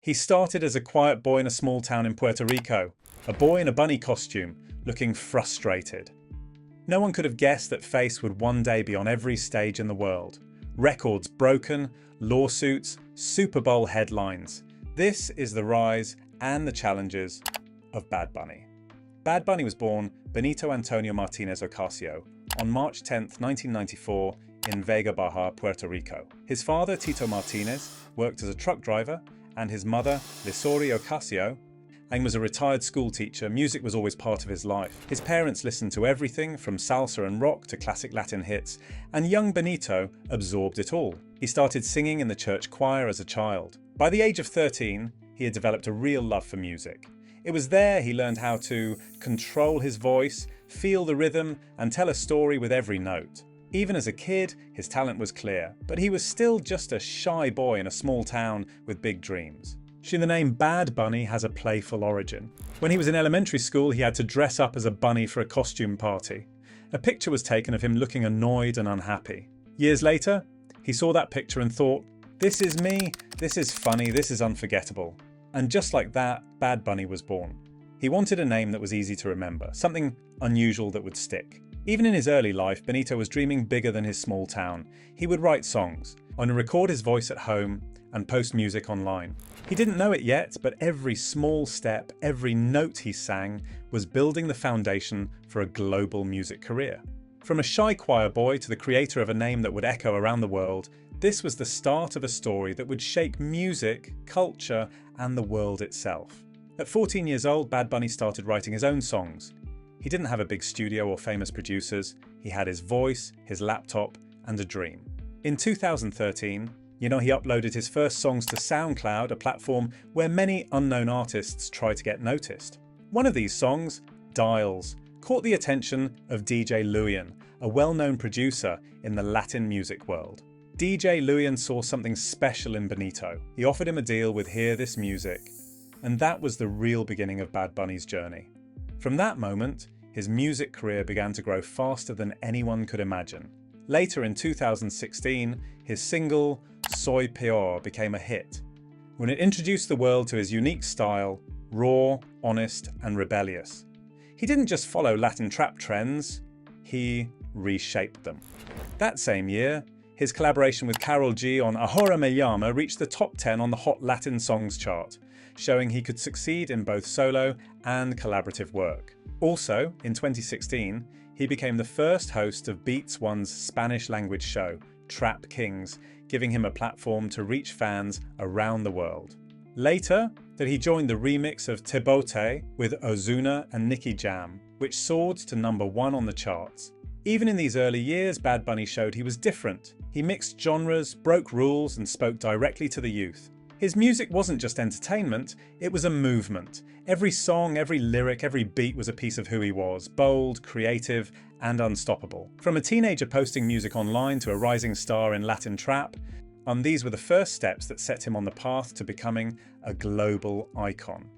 He started as a quiet boy in a small town in Puerto Rico, a boy in a bunny costume, looking frustrated. No one could have guessed that Face would one day be on every stage in the world. Records broken, lawsuits, Super Bowl headlines. This is the rise and the challenges of Bad Bunny. Bad Bunny was born Benito Antonio Martinez Ocasio on March 10, 1994 in Vega Baja, Puerto Rico. His father, Tito Martinez, worked as a truck driver, and his mother, Lisori Ocasio, was a retired school teacher. Music was always part of his life. His parents listened to everything from salsa and rock to classic Latin hits, and young Benito absorbed it all. He started singing in the church choir as a child. By the age of 13, he had developed a real love for music. It was there he learned how to control his voice, feel the rhythm, and tell a story with every note. Even as a kid, his talent was clear, but he was still just a shy boy in a small town with big dreams. The name Bad Bunny has a playful origin. When he was in elementary school, he had to dress up as a bunny for a costume party. A picture was taken of him looking annoyed and unhappy. Years later, he saw that picture and thought, "This is me, this is funny, this is unforgettable." And just like that, Bad Bunny was born. He wanted a name that was easy to remember, something unusual that would stick. Even in his early life, Benito was dreaming bigger than his small town. He would write songs, and record his voice at home, and post music online. He didn't know it yet, but every small step, every note he sang was building the foundation for a global music career. From a shy choir boy to the creator of a name that would echo around the world, this was the start of a story that would shake music, culture, and the world itself. At 14 years old, Bad Bunny started writing his own songs. He didn't have a big studio or famous producers. He had his voice, his laptop, and a dream. In 2013, he uploaded his first songs to SoundCloud, a platform where many unknown artists try to get noticed. One of these songs, Dials, caught the attention of DJ Luyan, a well-known producer in the Latin music world. DJ Luyan saw something special in Benito. He offered him a deal with Hear This Music, and that was the real beginning of Bad Bunny's journey. From that moment, his music career began to grow faster than anyone could imagine. Later in 2016, his single, Soy Peor, became a hit. When it introduced the world to his unique style, raw, honest, and rebellious. He didn't just follow Latin trap trends, he reshaped them. That same year, his collaboration with Karol G on Ahora Me Llama reached the top 10 on the Hot Latin Songs chart, showing he could succeed in both solo and collaborative work. Also, in 2016, he became the first host of Beats One's Spanish-language show, Trap Kings, giving him a platform to reach fans around the world. Later, that he joined the remix of Te Bote with Ozuna and Nicky Jam, which soared to #1 on the charts. Even in these early years, Bad Bunny showed he was different. He mixed genres, broke rules, and spoke directly to the youth. His music wasn't just entertainment, it was a movement. Every song, every lyric, every beat was a piece of who he was, bold, creative, and unstoppable. From a teenager posting music online to a rising star in Latin trap, these were the first steps that set him on the path to becoming a global icon.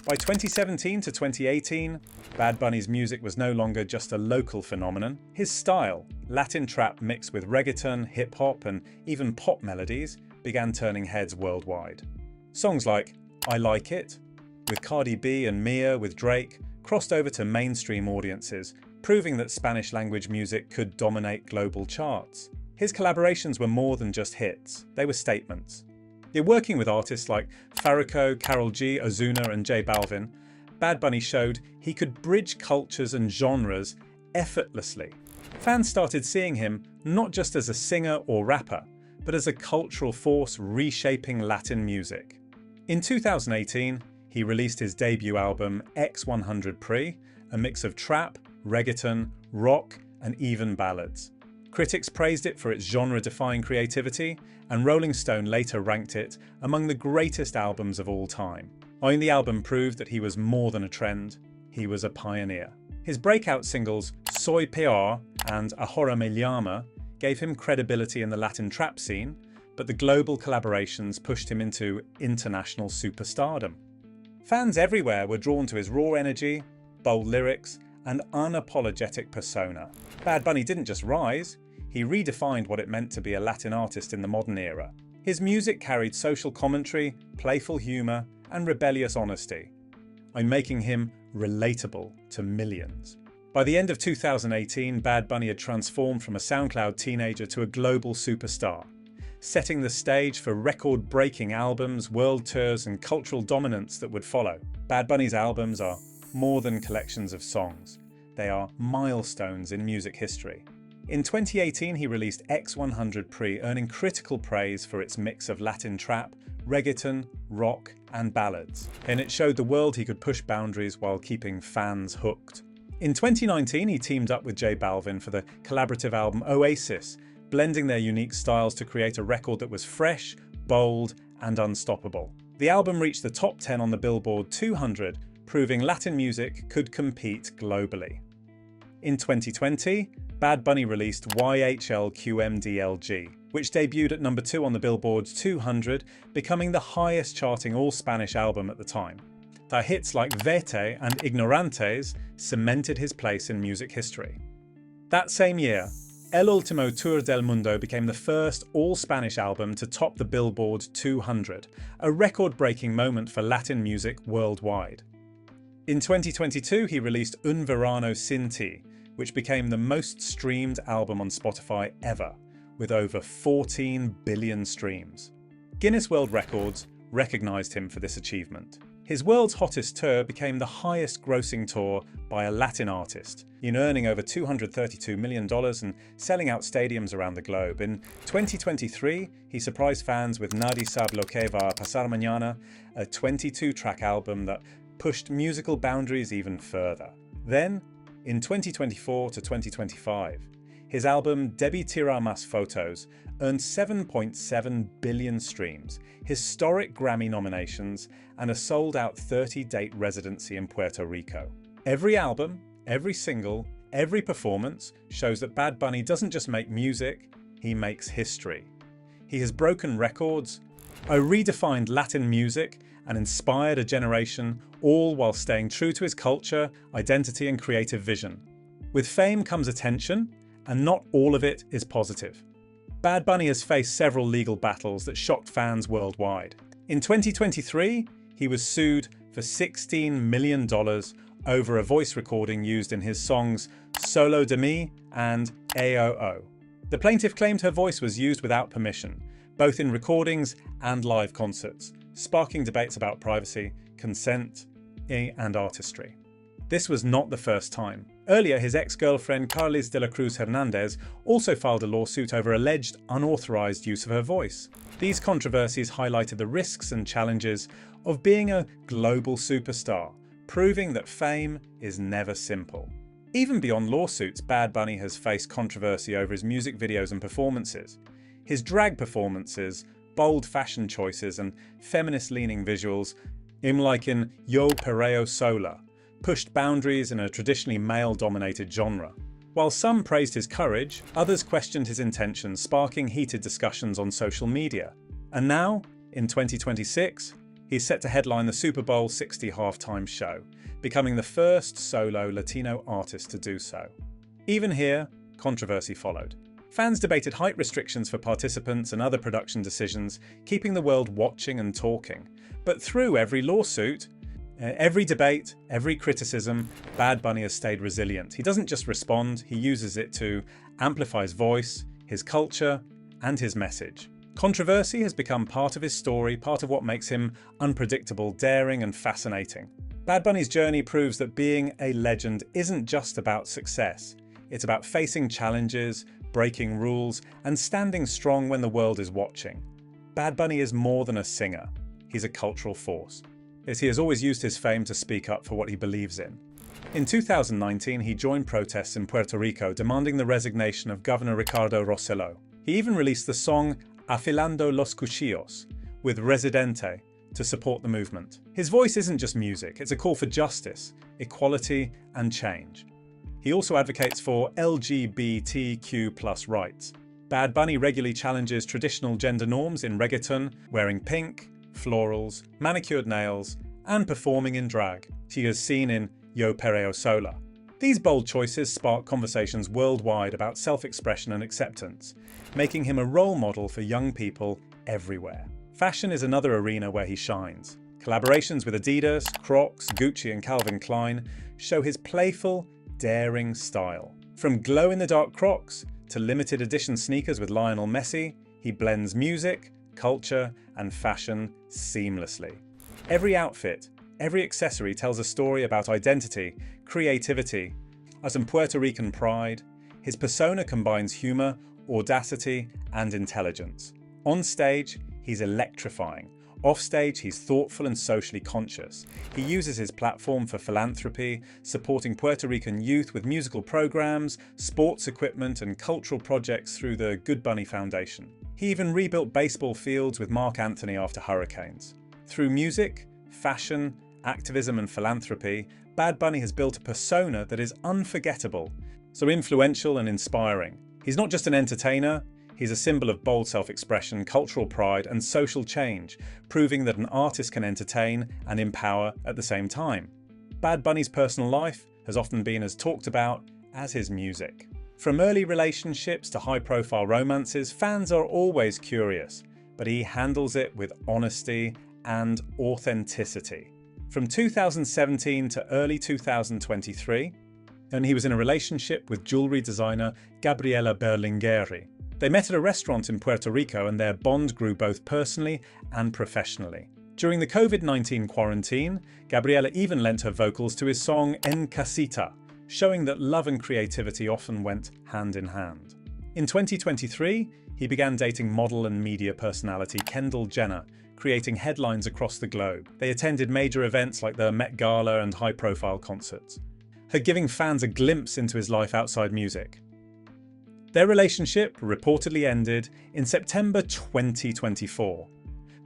By 2017 to 2018, Bad Bunny's music was no longer just a local phenomenon. His style, Latin trap mixed with reggaeton, hip-hop, and even pop melodies, began turning heads worldwide. Songs like I Like It, with Cardi B and Mia with Drake, crossed over to mainstream audiences, proving that Spanish-language music could dominate global charts. His collaborations were more than just hits, they were statements. Working with artists like Farruko, Karol G, Ozuna, and J Balvin, Bad Bunny showed he could bridge cultures and genres effortlessly. Fans started seeing him not just as a singer or rapper, but as a cultural force reshaping Latin music. In 2018, he released his debut album X100 Pre, a mix of trap, reggaeton, rock, and even ballads. Critics praised it for its genre-defying creativity, and Rolling Stone later ranked it among the greatest albums of all time. The album proved that he was more than a trend, he was a pioneer. His breakout singles Soy Peor and Ahora Me Llama gave him credibility in the Latin trap scene, but the global collaborations pushed him into international superstardom. Fans everywhere were drawn to his raw energy, bold lyrics, and unapologetic persona. Bad Bunny didn't just rise, he redefined what it meant to be a Latin artist in the modern era. His music carried social commentary, playful humour, and rebellious honesty, making him relatable to millions. By the end of 2018, Bad Bunny had transformed from a SoundCloud teenager to a global superstar, setting the stage for record-breaking albums, world tours, and cultural dominance that would follow. Bad Bunny's albums are more than collections of songs. They are milestones in music history. In 2018, he released X100 Pre, earning critical praise for its mix of Latin trap, reggaeton, rock, and ballads. And it showed the world he could push boundaries while keeping fans hooked. In 2019, he teamed up with J Balvin for the collaborative album Oasis, blending their unique styles to create a record that was fresh, bold, and unstoppable. The album reached the top 10 on the Billboard 200, proving Latin music could compete globally. In 2020, Bad Bunny released YHLQMDLG, which debuted at number 2 on the Billboard 200, becoming the highest charting all-Spanish album at the time. Their hits like Vete and Ignorantes cemented his place in music history. That same year, El Último Tour del Mundo became the first all-Spanish album to top the Billboard 200, a record-breaking moment for Latin music worldwide. In 2022, he released Un Verano Sin Ti, which became the most streamed album on Spotify ever, with over 14 billion streams. Guinness World Records recognized him for this achievement. His World's Hottest Tour became the highest grossing tour by a Latin artist, earning over $232 million and selling out stadiums around the globe. In 2023, he surprised fans with Nadie Sabe Lo Que Va a Pasar Mañana, a 22-track album that pushed musical boundaries even further. Then, in 2024 to 2025, his album Debí Tirar Más Fotos earned 7.7 billion streams, historic Grammy nominations, and a sold-out 30-date residency in Puerto Rico. Every album, every single, every performance shows that Bad Bunny doesn't just make music, he makes history. He has broken records, redefined Latin music, and inspired a generation, all while staying true to his culture, identity, and creative vision. With fame comes attention, and not all of it is positive. Bad Bunny has faced several legal battles that shocked fans worldwide. In 2023, he was sued for $16 million over a voice recording used in his songs Solo de Mi and AOO. The plaintiff claimed her voice was used without permission, both in recordings and live concerts, sparking debates about privacy, consent, and artistry. This was not the first time. Earlier, his ex-girlfriend Carlis de la Cruz Hernandez also filed a lawsuit over alleged unauthorized use of her voice. These controversies highlighted the risks and challenges of being a global superstar, proving that fame is never simple. Even beyond lawsuits, Bad Bunny has faced controversy over his music videos and performances. His drag performances, bold fashion choices, and feminist-leaning visuals, like in Yo Perreo Sola, pushed boundaries in a traditionally male-dominated genre. While some praised his courage, others questioned his intentions, sparking heated discussions on social media. And now, in 2026, he's set to headline the Super Bowl 60 halftime show, becoming the first solo Latino artist to do so. Even here, controversy followed. Fans debated height restrictions for participants and other production decisions, keeping the world watching and talking. But through every lawsuit, every debate, every criticism, Bad Bunny has stayed resilient. He doesn't just respond, he uses it to amplify his voice, his culture, and his message. Controversy has become part of his story, part of what makes him unpredictable, daring, and fascinating. Bad Bunny's journey proves that being a legend isn't just about success. It's about facing challenges, breaking rules, and standing strong when the world is watching. Bad Bunny is more than a singer. He's a cultural force, as he has always used his fame to speak up for what he believes in. In 2019, he joined protests in Puerto Rico demanding the resignation of Governor Ricardo Rossello. He even released the song Afilando los Cuchillos with Residente to support the movement. His voice isn't just music, it's a call for justice, equality, and change. He also advocates for LGBTQ+ rights. Bad Bunny regularly challenges traditional gender norms in reggaeton, wearing pink, florals, manicured nails, and performing in drag. She is seen in Yo Perreo Sola. These bold choices spark conversations worldwide about self-expression and acceptance, making him a role model for young people everywhere. Fashion is another arena where he shines. Collaborations with Adidas, Crocs, Gucci and Calvin Klein show his playful, daring style. From glow-in-the-dark Crocs to limited edition sneakers with Lionel Messi, he blends music, culture and fashion seamlessly. Every outfit, every accessory tells a story about identity, creativity, and Puerto Rican pride. His persona combines humor, audacity and intelligence. On stage, he's electrifying. Off stage, he's thoughtful and socially conscious. He uses his platform for philanthropy, supporting Puerto Rican youth with musical programs, sports equipment and cultural projects through the Good Bunny Foundation. He even rebuilt baseball fields with Mark Anthony after hurricanes. Through music, fashion, activism and philanthropy, Bad Bunny has built a persona that is unforgettable, so influential and inspiring. He's not just an entertainer, he's a symbol of bold self-expression, cultural pride and social change, proving that an artist can entertain and empower at the same time. Bad Bunny's personal life has often been as talked about as his music. From early relationships to high-profile romances, fans are always curious, but he handles it with honesty and authenticity. From 2017 to early 2023, and he was in a relationship with jewellery designer Gabriela Berlingeri. They met at a restaurant in Puerto Rico and their bond grew both personally and professionally. During the COVID-19 quarantine, Gabriela even lent her vocals to his song En Casita, showing that love and creativity often went hand in hand. In 2023, he began dating model and media personality Kendall Jenner, creating headlines across the globe. They attended major events like the Met Gala and high-profile concerts, her giving fans a glimpse into his life outside music. Their relationship reportedly ended in September 2024,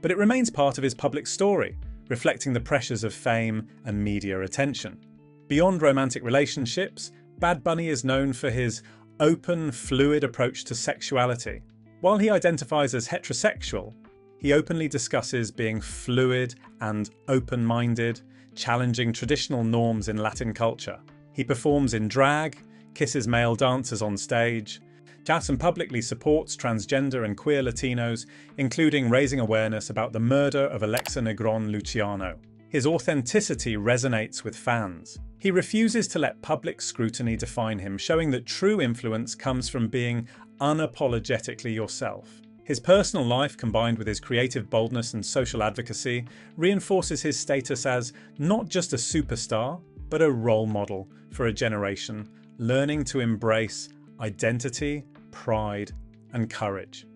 but it remains part of his public story, reflecting the pressures of fame and media attention. Beyond romantic relationships, Bad Bunny is known for his open, fluid approach to sexuality. While he identifies as heterosexual, he openly discusses being fluid and open-minded, challenging traditional norms in Latin culture. He performs in drag, kisses male dancers on stage, chats and publicly supports transgender and queer Latinos, including raising awareness about the murder of Alexa Negron Luciano. His authenticity resonates with fans. He refuses to let public scrutiny define him, showing that true influence comes from being unapologetically yourself. His personal life, combined with his creative boldness and social advocacy, reinforces his status as not just a superstar, but a role model for a generation, learning to embrace identity, pride, and courage.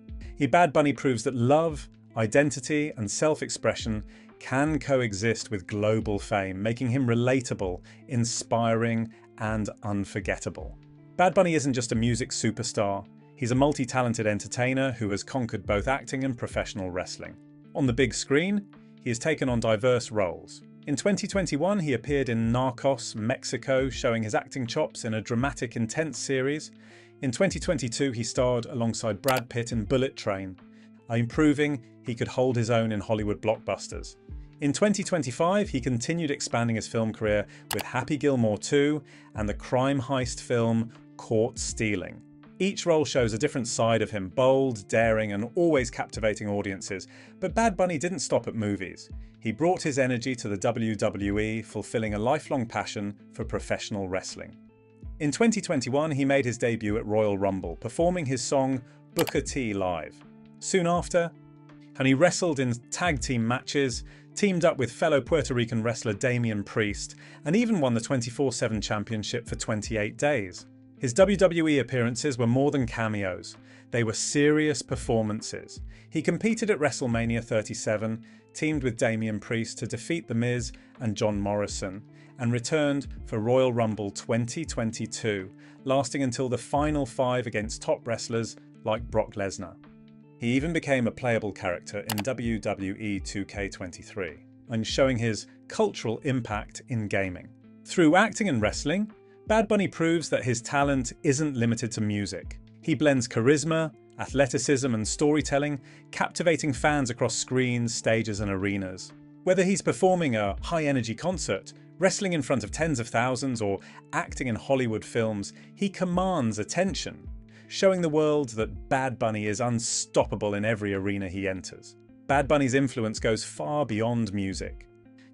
Bad Bunny proves that love, identity, and self-expression can coexist with global fame, making him relatable, inspiring, and unforgettable. Bad Bunny isn't just a music superstar. He's a multi-talented entertainer who has conquered both acting and professional wrestling. On the big screen, he has taken on diverse roles. In 2021, he appeared in Narcos, Mexico, showing his acting chops in a dramatic, intense series. In 2022, he starred alongside Brad Pitt in Bullet Train, proving he could hold his own in Hollywood blockbusters. In 2025, he continued expanding his film career with Happy Gilmore 2 and the crime heist film Caught Stealing. Each role shows a different side of him, bold, daring, and always captivating audiences. But Bad Bunny didn't stop at movies. He brought his energy to the WWE, fulfilling a lifelong passion for professional wrestling. In 2021, he made his debut at Royal Rumble, performing his song Booker T live. Soon after, he wrestled in tag team matches, teamed up with fellow Puerto Rican wrestler Damian Priest, and even won the 24/7 championship for 28 days. His WWE appearances were more than cameos. They were serious performances. He competed at WrestleMania 37, teamed with Damian Priest to defeat The Miz and John Morrison, and returned for Royal Rumble 2022, lasting until the final 5 against top wrestlers like Brock Lesnar. He even became a playable character in WWE 2K23, and showing his cultural impact in gaming. Through acting and wrestling, Bad Bunny proves that his talent isn't limited to music. He blends charisma, athleticism and storytelling, captivating fans across screens, stages and arenas. Whether he's performing a high-energy concert, wrestling in front of tens of thousands, or acting in Hollywood films, he commands attention, showing the world that Bad Bunny is unstoppable in every arena he enters. Bad Bunny's influence goes far beyond music.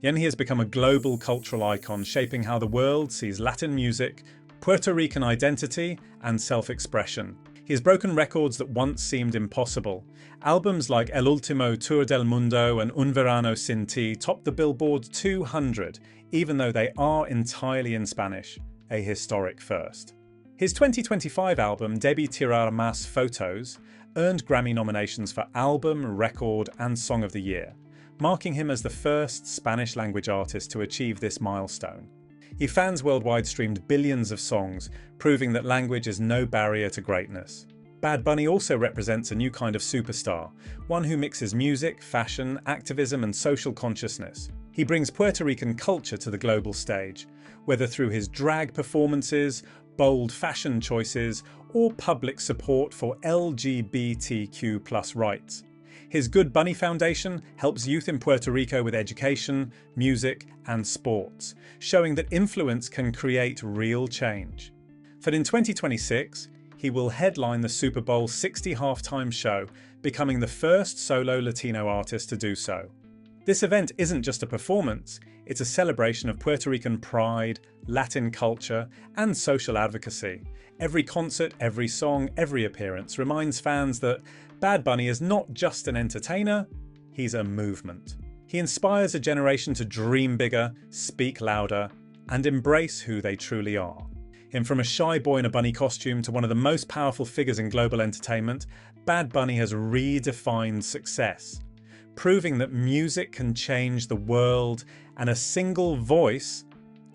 He has become a global cultural icon, shaping how the world sees Latin music, Puerto Rican identity, and self-expression. He has broken records that once seemed impossible. Albums like El Último Tour del Mundo and Un Verano Sin Ti topped the Billboard 200, even though they are entirely in Spanish, a historic first. His 2025 album, Debí Tirar Más Fotos, earned Grammy nominations for Album, Record, and Song of the Year, marking him as the first Spanish-language artist to achieve this milestone. His fans worldwide streamed billions of songs, proving that language is no barrier to greatness. Bad Bunny also represents a new kind of superstar, one who mixes music, fashion, activism, and social consciousness. He brings Puerto Rican culture to the global stage, whether through his drag performances, bold fashion choices, or public support for LGBTQ+ rights. His Good Bunny Foundation helps youth in Puerto Rico with education, music, and sports, showing that influence can create real change. For in 2026, he will headline the Super Bowl 60 halftime show, becoming the first solo Latino artist to do so. This event isn't just a performance, it's a celebration of Puerto Rican pride, Latin culture, and social advocacy. Every concert, every song, every appearance reminds fans that Bad Bunny is not just an entertainer, he's a movement. He inspires a generation to dream bigger, speak louder, and embrace who they truly are. From a shy boy in a bunny costume to one of the most powerful figures in global entertainment, Bad Bunny has redefined success, proving that music can change the world and a single voice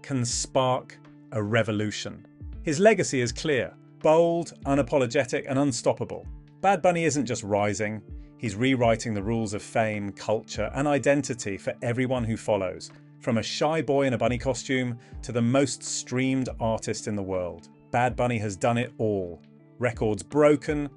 can spark a revolution. His legacy is clear, bold, unapologetic, and unstoppable. Bad Bunny isn't just rising, he's rewriting the rules of fame, culture, and identity for everyone who follows, from a shy boy in a bunny costume to the most streamed artist in the world. Bad Bunny has done it all. Records broken,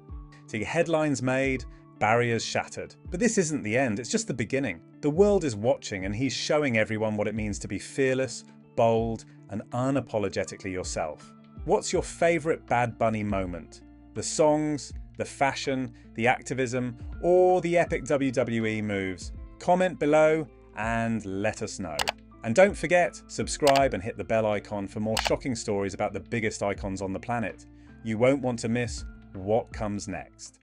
headlines made, barriers shattered. But this isn't the end, it's just the beginning. The world is watching and he's showing everyone what it means to be fearless, bold, and unapologetically yourself. What's your favourite Bad Bunny moment? The songs, the fashion, the activism, or the epic WWE moves? Comment below and let us know. And don't forget, subscribe and hit the bell icon for more shocking stories about the biggest icons on the planet. You won't want to miss what comes next.